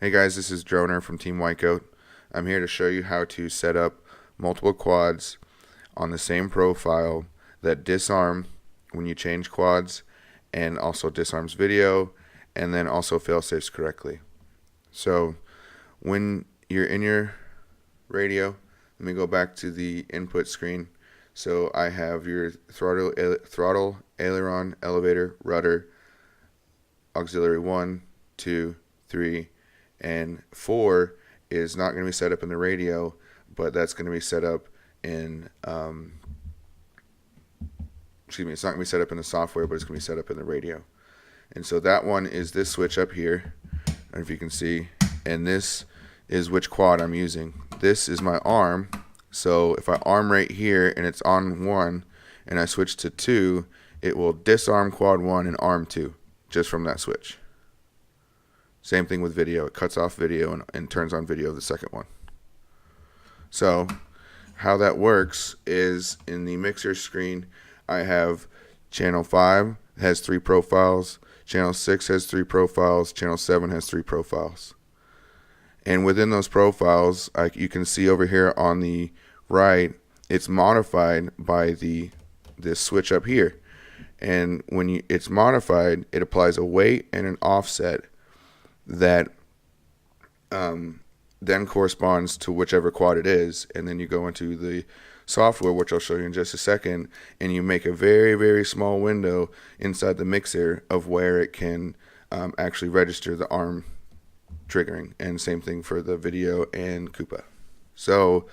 Hey guys, this is Droner from Team Whitecoat. I'm here to show you how to set up multiple quads on the same profile that disarm when you change quads and also disarms video and then also fail-safes correctly. So when you're in your radio, let me go back to the input screen. So I have your throttle, aileron, elevator, rudder, auxiliary 1, 2, 3, and 4 is not going to be set up in the radio, but that's going to be set up in, it's not going to be set up in the software, but it's going to be set up in the radio. And so that one is this switch up here, I don't know if you can see, and this is which quad I'm using. This is my arm, so if I arm right here and it's on 1 and I switch to 2, it will disarm quad 1 and arm 2 just from that switch. Same thing with video. It cuts off video and turns on video of the second one. So how that works is in the mixer screen, I have channel 5 has 3 profiles, channel 6 has 3 profiles, channel 7 has 3 profiles. And within those profiles, you can see over here on the right, it's modified by this switch up here. And when it's modified, it applies a weight and an offset that then corresponds to whichever quad it is, and then you go into the software, which I'll show you in just a second, and you make a very, very small window inside the mixer of where it can actually register the arm triggering, and same thing for the video and Koopa. So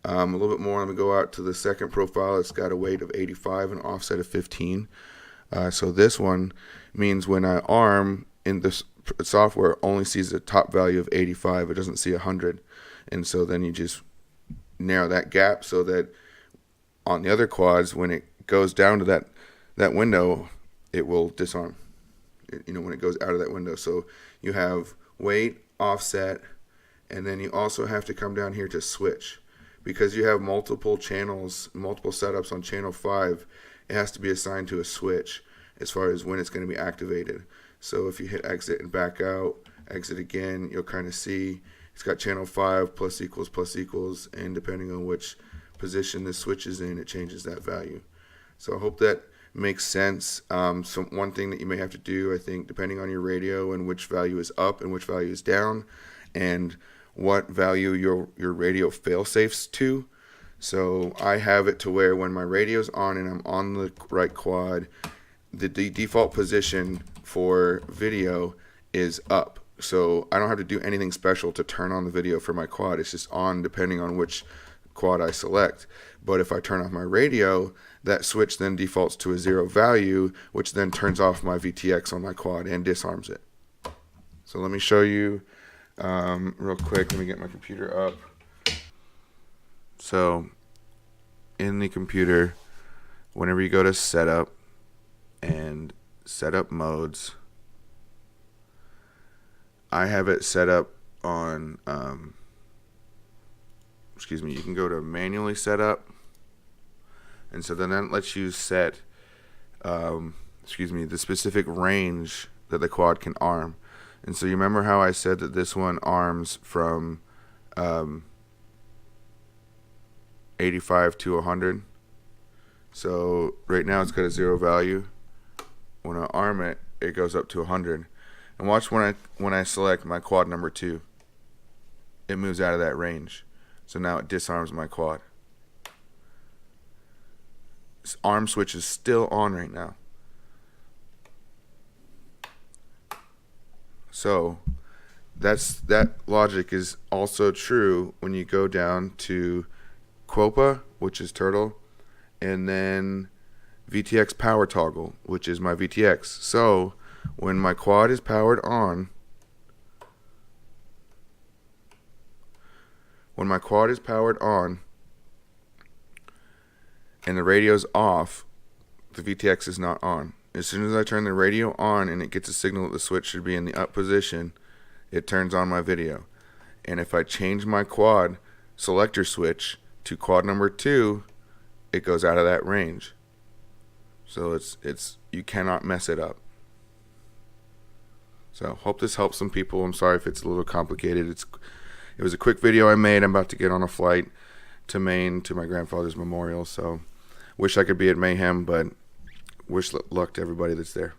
a little bit more, I'm going to go out to the second profile. It's got a weight of 85 and offset of 15. So this one means when I arm in this software only sees the top value of 85, it doesn't see 100, and so then you just narrow that gap so that on the other quads, when it goes down to that window, it will disarm, when it goes out of that window. So you have weight, offset, and then you also have to come down here to switch. Because you have multiple channels, multiple setups on channel 5, it has to be assigned to a switch as far as when it's going to be activated. So if you hit exit and back out, exit again, you'll kind of see it's got channel 5 plus equals, and depending on which position this switch is in, it changes that value. So I hope that makes sense. So one thing that you may have to do, I think, depending on your radio and which value is up and which value is down, and what value your radio fail-safes to. So I have it to where when my radio's on and I'm on the right quad, the default position for video is up. So I don't have to do anything special to turn on the video for my quad. It's just on depending on which quad I select. But if I turn off my radio, that switch then defaults to a 0 value, which then turns off my VTX on my quad and disarms it. So let me show you real quick. Let me get my computer up. So in the computer, whenever you go to setup and setup modes, I have it set up on you can go to manually set up, and so then that lets you set the specific range that the quad can arm. And so you remember how I said that this one arms from 85 to 100? So right now it's got a 0 value. When I arm it, it goes up to 100. And watch when I select my quad number 2, it moves out of that range. So now it disarms my quad. This arm switch is still on right now. So that logic is also true when you go down to Quopa, which is turtle, and then VTX power toggle, which is my VTX. So when my quad is powered on, and the radio's off, the VTX is not on. As soon as I turn the radio on and it gets a signal that the switch should be in the up position, it turns on my video. And if I change my quad selector switch to quad number 2, it goes out of that range. So it's you cannot mess it up. So hope this helps some people. I'm sorry if it's a little complicated. It was a quick video I made. I'm about to get on a flight to Maine to my grandfather's memorial. So wish I could be at Mayhem, but wish luck to everybody that's there.